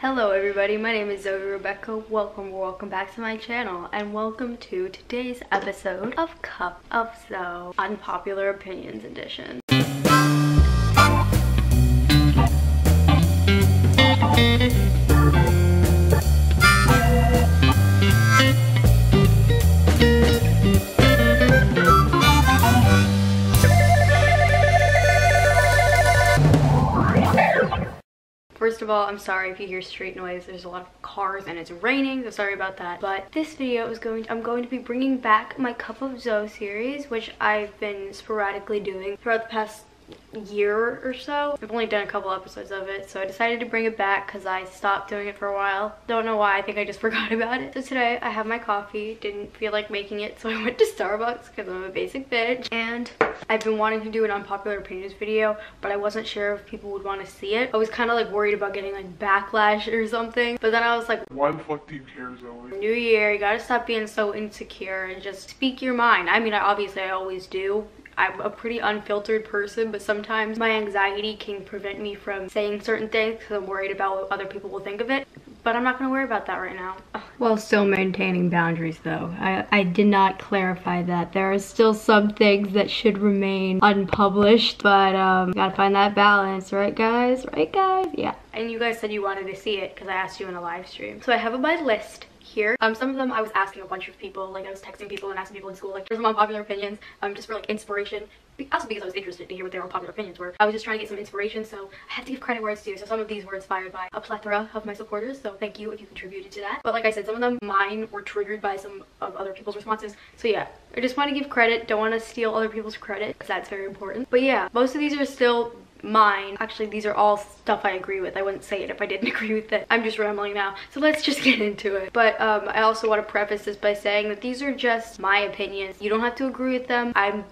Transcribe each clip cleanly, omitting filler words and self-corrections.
Hello everybody, my name is Zoe Rebekah. Welcome back to my channel, and welcome to today's episode of Cup of Zoe, Unpopular Opinions Edition. First of all, I'm sorry if you hear street noise. There's a lot of cars and it's raining, so sorry about that. But this video I'm going to be bringing back my Cup of Zoe series, which I've been sporadically doing throughout the past year or so. I've only done a couple episodes of it, so I decided to bring it back because I stopped doing it for a while. Don't know why, I think I just forgot about it. So today I have my coffee, didn't feel like making it, so I went to Starbucks because I'm a basic bitch. And I've been wanting to do an unpopular opinions video, but I wasn't sure if people would want to see it. I was kind of like worried about getting like backlash or something, but then I was like, why the fuck do you care, Zoe? New year, you gotta stop being so insecure and just speak your mind. I mean, obviously I always do. I'm a pretty unfiltered person, but sometimes my anxiety can prevent me from saying certain things because I'm worried about what other people will think of it. But I'm not going to worry about that right now. While still maintaining boundaries though. I did not clarify that. There are still some things that should remain unpublished, but gotta find that balance, right guys? Right guys? Yeah. And you guys said you wanted to see it because I asked you in a live stream. So I have my list here. Some of them I was asking a bunch of people, like I was texting people and asking people in school, like there's some unpopular opinions, just for like inspiration. Also because I was interested to hear what their unpopular opinions were. I was just trying to get some inspiration, so I had to give credit where it's due. So some of these were inspired by a plethora of my supporters, so thank you if you contributed to that. But like I said, some of them mine were triggered by some of other people's responses. So yeah, I just want to give credit, don't want to steal other people's credit because that's very important. But yeah, most of these are still mine. Actually, these are all stuff I agree with. I wouldn't say it if I didn't agree with it. I'm just rambling now, so let's just get into it. But I also want to preface this by saying that these are just my opinions. You don't have to agree with them. I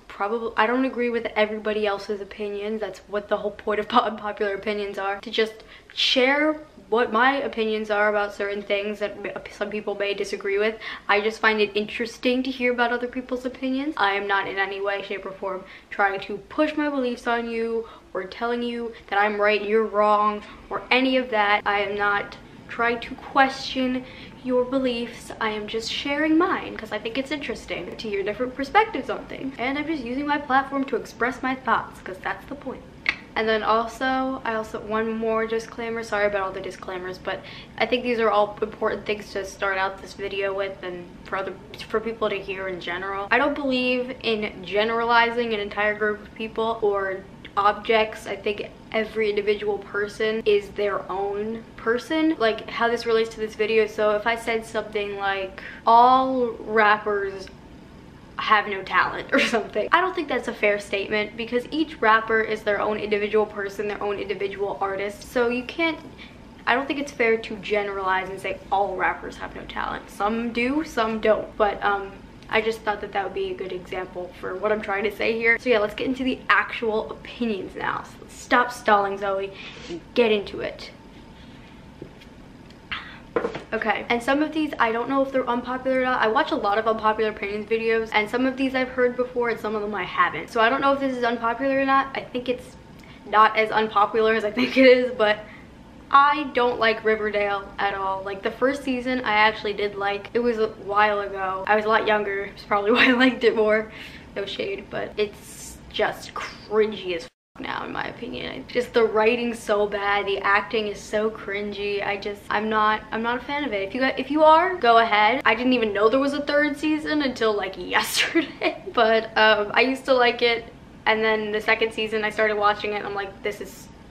don't agree with everybody else's opinions. That's what the whole point of unpopular opinions are, to just share what my opinions are about certain things that some people may disagree with. I just find it interesting to hear about other people's opinions. I am not in any way, shape, or form trying to push my beliefs on you or telling you that I'm right and you're wrong or any of that. I am not trying to question your beliefs. I am just sharing mine because I think it's interesting to hear different perspectives on things. And I'm just using my platform to express my thoughts because that's the point. And then one more disclaimer. Sorry about all the disclaimers, but I think these are all important things to start out this video with and for people to hear in general. I don't believe in generalizing an entire group of people or objects. I think every individual person is their own person. Like how this relates to this video. So if I said something like all rappers have no talent or something, I don't think that's a fair statement because each rapper is their own individual person, their own individual artist. So I don't think it's fair to generalize and say all rappers have no talent. Some do, some don't. But I just thought that that would be a good example for what I'm trying to say here. So yeah, let's get into the actual opinions now. So let's stop stalling, Zoe, and get into it. Okay, and some of these I don't know if they're unpopular or not. I watch a lot of unpopular opinions videos, and some of these I've heard before and some of them I haven't. So I don't know if this is unpopular or not. I think it's not as unpopular as I think it is, but I don't like Riverdale at all. Like the first season I actually did like. It was a while ago. I was a lot younger. It's probably why I liked it more. No shade, but it's just cringy as now in my opinion. Just the writing's so bad, the acting is so cringy. I'm not a fan of it. If you are, go ahead. I didn't even know there was a third season until like yesterday. But I used to like it, and then the second season I started watching it and I'm like,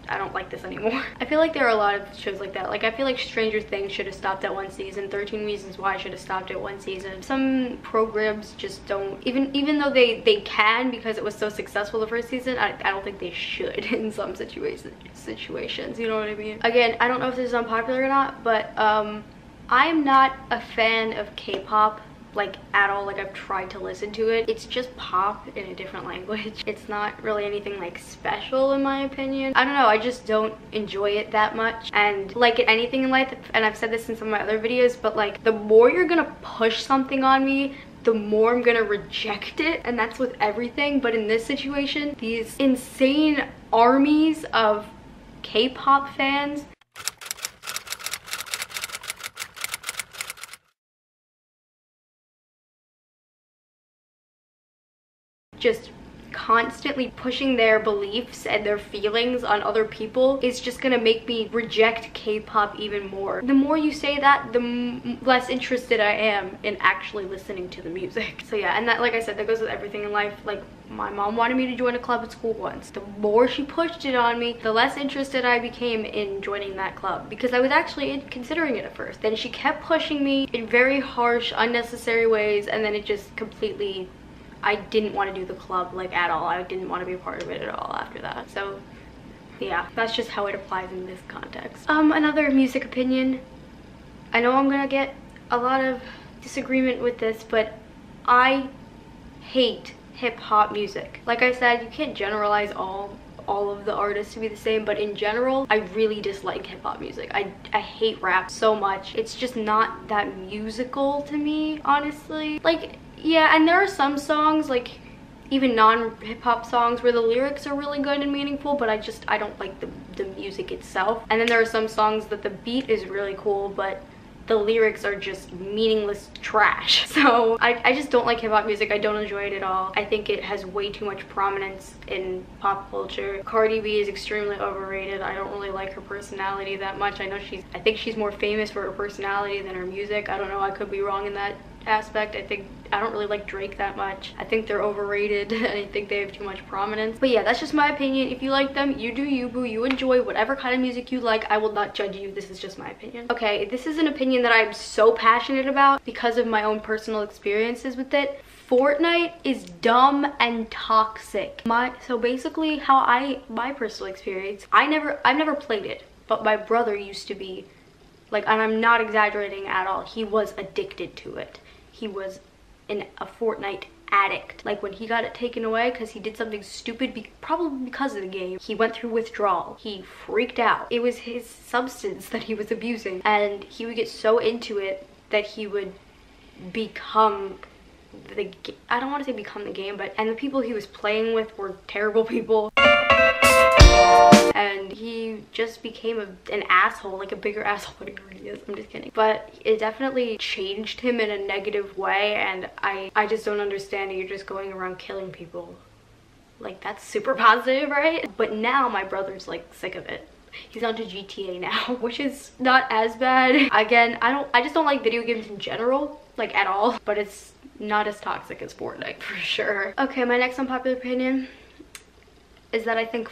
I don't like this anymore. I feel like there are a lot of shows like that. Like I feel like Stranger Things should have stopped at one season. 13 Reasons Why should have stopped at one season. Some programs just don't, even though they can because it was so successful the first season, I don't think they should in some situations, you know what I mean? Again, I don't know if this is unpopular or not, but I'm not a fan of K-pop like at all. Like I've tried to listen to it. It's just pop in a different language. It's not really anything like special in my opinion. I don't know, I just don't enjoy it that much. And like anything in life, and I've said this in some of my other videos, but like the more you're gonna push something on me, the more I'm gonna reject it. And that's with everything. But in this situation, these insane armies of K-pop fans just constantly pushing their beliefs and their feelings on other people is just gonna make me reject K-pop even more. The more you say that, the less interested I am in actually listening to the music. So yeah, and that, like I said, that goes with everything in life. Like, my mom wanted me to join a club at school once. The more she pushed it on me, the less interested I became in joining that club, because I was actually considering it at first. Then she kept pushing me in very harsh, unnecessary ways, and then it just completely, I didn't want to do the club, like, at all. I didn't want to be a part of it at all after that. So yeah, that's just how it applies in this context. Another music opinion. I know I'm gonna get a lot of disagreement with this, but I hate hip-hop music. Like I said, you can't generalize all of the artists to be the same, but in general, I really dislike hip-hop music. I hate rap so much. It's just not that musical to me, honestly. Like, yeah, and there are some songs, like even non-hip-hop songs, where the lyrics are really good and meaningful, but I don't like the music itself. And then there are some songs that the beat is really cool, but the lyrics are just meaningless trash. So I just don't like hip-hop music. I don't enjoy it at all. I think it has way too much prominence in pop culture. Cardi B is extremely overrated. I don't really like her personality that much. I think she's more famous for her personality than her music. I don't know, I could be wrong in that aspect. I don't really like Drake that much. I think they're overrated and I think they have too much prominence. But yeah, that's just my opinion. If you like them, you do you, boo. You enjoy whatever kind of music you like. I will not judge you. This is just my opinion. Okay, this is an opinion that I'm so passionate about because of my own personal experiences with it. Fortnite is dumb and toxic. So basically my personal experience, I've never played it, but my brother used to be, like, and I'm not exaggerating at all, he was addicted to it. He was a Fortnite addict. Like, when he got it taken away because he did something stupid, probably because of the game, he went through withdrawal. He freaked out. It was his substance that he was abusing, and he would get so into it that he would become I don't want to say become the game, and the people he was playing with were terrible people. And he just became an asshole, like a bigger asshole than he is. I'm just kidding. But it definitely changed him in a negative way, and I just don't understand it. You're just going around killing people. Like, that's super positive, right? But now my brother's like sick of it. He's onto GTA now, which is not as bad. Again, I just don't like video games in general, like, at all, but it's not as toxic as Fortnite for sure. Okay, my next unpopular opinion is that I think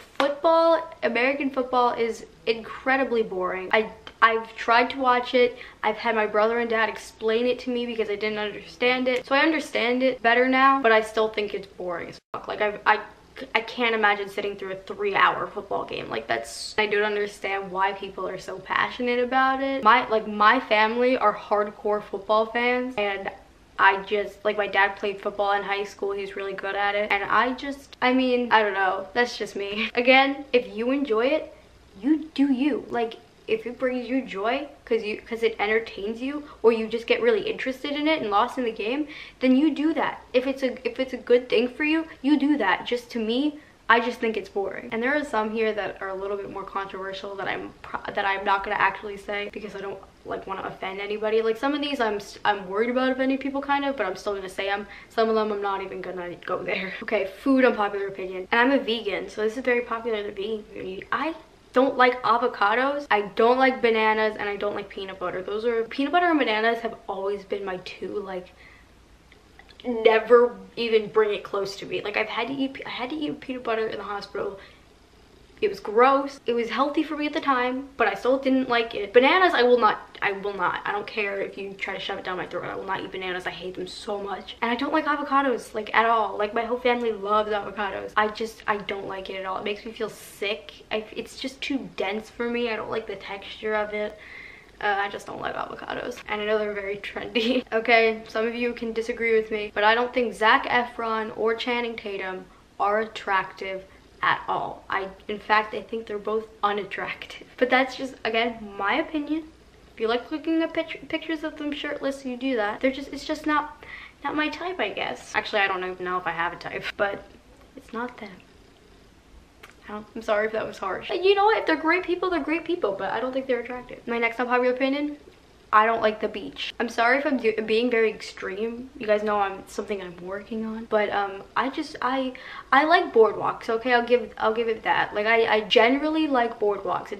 American football is incredibly boring. I've tried to watch it. I've had my brother and dad explain it to me because I didn't understand it. So I understand it better now, but I still think it's boring as fuck. Like, I can't imagine sitting through a 3-hour football game. Like, I don't understand why people are so passionate about it. My family are hardcore football fans, and my dad played football in high school. He's really good at it. And I don't know. That's just me. Again, if you enjoy it, you do you. Like, if it brings you joy because it entertains you, or you just get really interested in it and lost in the game, then you do that. If it's a good thing for you, you do that. Just, to me, I just think it's boring. And there are some here that are a little bit more controversial that I'm not gonna actually say because I don't like want to offend anybody. Like, some of these I'm worried about offending people kind of, but I'm still gonna say them. Some of them I'm not even gonna go there. Okay, food unpopular opinion. And I'm a vegan, so this is very popular in the vegan community. I don't like avocados, I don't like bananas, and I don't like peanut butter. Peanut butter and bananas have always been my two, like, never even bring it close to me. Like, I had to eat peanut butter in the hospital. It was gross. It was healthy for me at the time, but I still didn't like it. Bananas, I will not. I don't care if you try to shove it down my throat. I will not eat bananas. I hate them so much. And I don't like avocados, like, at all. Like, my whole family loves avocados. I don't like it at all. It makes me feel sick. It's just too dense for me. I don't like the texture of it. I just don't like avocados. And I know they're very trendy. Okay, some of you can disagree with me, but I don't think Zac Efron or Channing Tatum are attractive at all. In fact, I think they're both unattractive. But that's just, again, my opinion. If you like looking at pictures of them shirtless, you do that. It's just not my type, I guess. Actually, I don't even know if I have a type, but it's not them. I'm sorry if that was harsh. You know what? If they're great people, they're great people, but I don't think they're attractive. My next unpopular opinion I don't like the beach. I'm sorry if I'm being very extreme. You guys know something I'm working on, but I like boardwalks. Okay, I'll give it that. Like I generally like boardwalks. It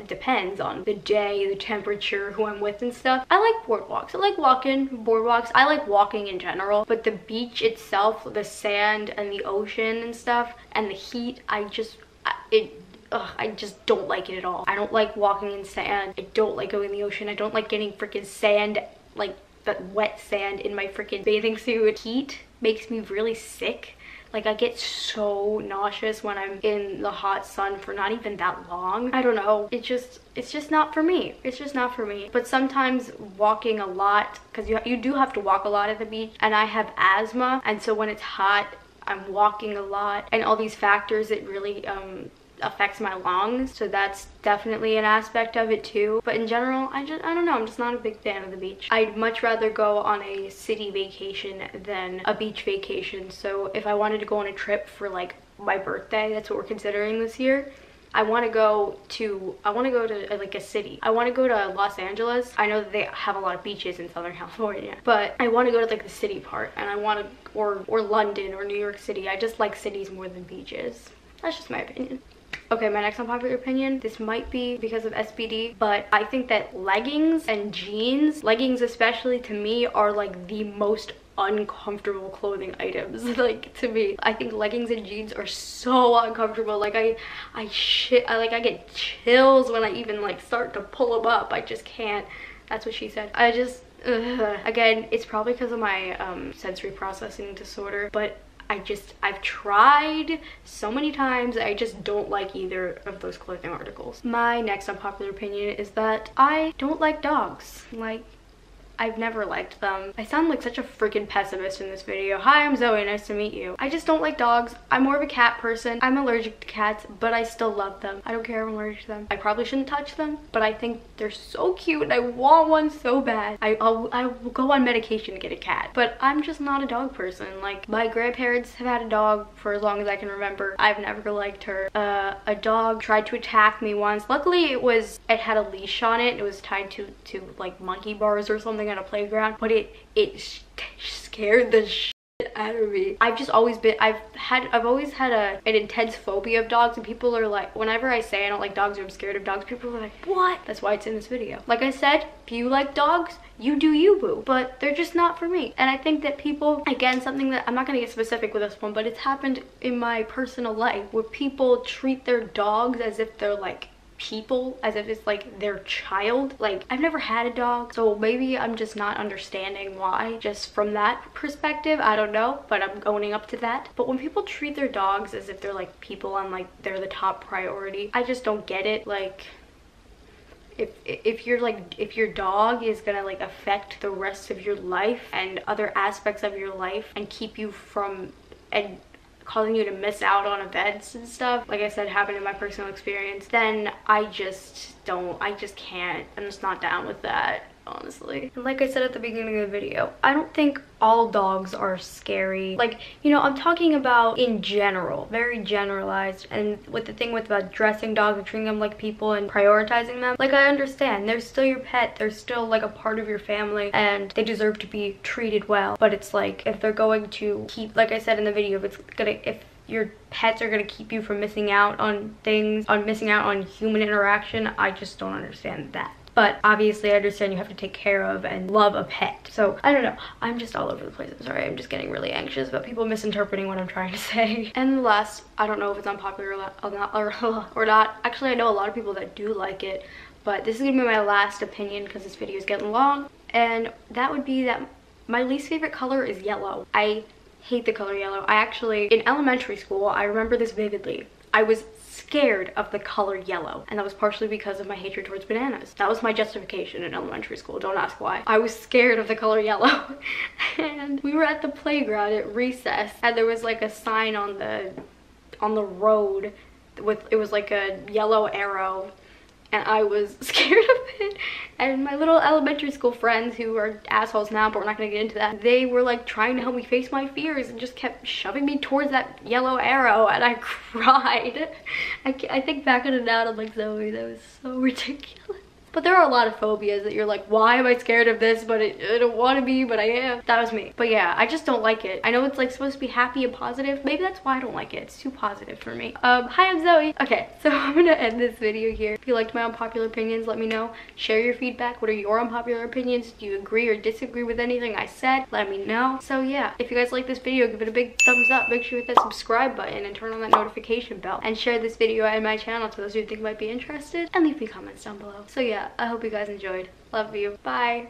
depends on the day, the temperature, who I'm with and stuff. I like boardwalks. I like walking boardwalks. I like walking in general, but the beach itself, the sand and the ocean and stuff and the heat, I just don't like it at all. I don't like walking in sand. I don't like going in the ocean. I don't like getting freaking sand, like that wet sand in my freaking bathing suit. Heat makes me really sick. Like I get so nauseous when I'm in the hot sun for not even that long. I don't know. It's just not for me. It's just not for me. But sometimes walking a lot, because you do have to walk a lot at the beach, and I have asthma, and so when it's hot, I'm walking a lot, and all these factors, it really affects my lungs, so that's definitely an aspect of it too. But in general, I don't know, I'm just not a big fan of the beach. I'd much rather go on a city vacation than a beach vacation. So if I wanted to go on a trip for like my birthday, that's what we're considering this year, I want to go to like a city. I want to go to Los Angeles. I know that they have a lot of beaches in Southern California, but I want to go to like the city part, and I want to, or London or New York City. I just like cities more than beaches. That's just my opinion. Okay, my next unpopular opinion, this might be because of SBD, but I think that leggings and jeans, leggings especially, to me are like the most uncomfortable clothing items. Like, to me, I think leggings and jeans are so uncomfortable. Like I get chills when I even like start to pull them up. I just can't. That's what she said. Again, it's probably because of my sensory processing disorder, but I've tried so many times. I just don't like either of those clothing articles. My next unpopular opinion is that I don't like dogs. Like, I've never liked them. I sound like such a freaking pessimist in this video. Hi, I'm Zoe, nice to meet you. I just don't like dogs. I'm more of a cat person. I'm allergic to cats, but I still love them. I don't care if I'm allergic to them. I probably shouldn't touch them, but I think they're so cute and I want one so bad. I will go on medication to get a cat, but I'm just not a dog person. Like, my grandparents have had a dog for as long as I can remember. I've never liked her. A dog tried to attack me once. Luckily, it had a leash on it. It was tied to like monkey bars or something at a playground, but it scared the shit out of me. I've always had an intense phobia of dogs, and people are like, whenever I say I don't like dogs or I'm scared of dogs, people are like, what? That's why it's in this video. Like I said, if you like dogs, you do you, boo, but they're just not for me. And I think that people, again, something that I'm not gonna get specific with this one, but it's happened in my personal life where people treat their dogs as if they're like people, as if it's like their child. Like, I've never had a dog, so maybe I'm just not understanding why, just from that perspective. I don't know, but I'm owning up to that. But when people treat their dogs as if they're like people and like they're the top priority, I just don't get it. Like, if your dog is gonna like affect the rest of your life and other aspects of your life and keep you from and causing you to miss out on events and stuff, like I said, happened in my personal experience, then I just can't. I'm just not down with that, honestly. And like I said at the beginning of the video, I don't think all dogs are scary. Like, you know, I'm talking about in general, very generalized. And with the thing with about dressing dogs and treating them like people and prioritizing them, like, I understand they're still your pet, they're still like a part of your family, and they deserve to be treated well. But it's like, if they're going to keep, like I said in the video, if your pets are gonna keep you from missing out on things, missing out on human interaction, I just don't understand that. But obviously I understand you have to take care of and love a pet. So I don't know, I'm just all over the place. I'm sorry, I'm just getting really anxious about people misinterpreting what I'm trying to say. And the last, I don't know if it's unpopular or not. Actually, I know a lot of people that do like it, but this is gonna be my last opinion because this video is getting long. And that would be that my least favorite color is yellow. I hate the color yellow. I actually, in elementary school, I remember this vividly, I was scared of the color yellow, and that was partially because of my hatred towards bananas. That was my justification in elementary school. Don't ask why. I was scared of the color yellow. And we were at the playground at recess, and there was like a sign on the road with, it was like a yellow arrow, and I was scared of it. And my little elementary school friends, who are assholes now, but we're not gonna get into that, they were like trying to help me face my fears and just kept shoving me towards that yellow arrow, and I cried. I think back on it now and I'm like, Zoe, that was so ridiculous. But there are a lot of phobias that you're like, why am I scared of this, but I don't want to be, but I am. That was me. But yeah, I just don't like it. I know it's like supposed to be happy and positive. Maybe that's why I don't like it. It's too positive for me. Hi, I'm Zoe. Okay, so I'm gonna end this video here. If you liked my unpopular opinions, let me know. Share your feedback. What are your unpopular opinions? Do you agree or disagree with anything I said? Let me know. So yeah, if you guys like this video, give it a big thumbs up. Make sure you hit that subscribe button and turn on that notification bell. And share this video and my channel to those who think might be interested. And leave me comments down below. So yeah, I hope you guys enjoyed. Love you. Bye.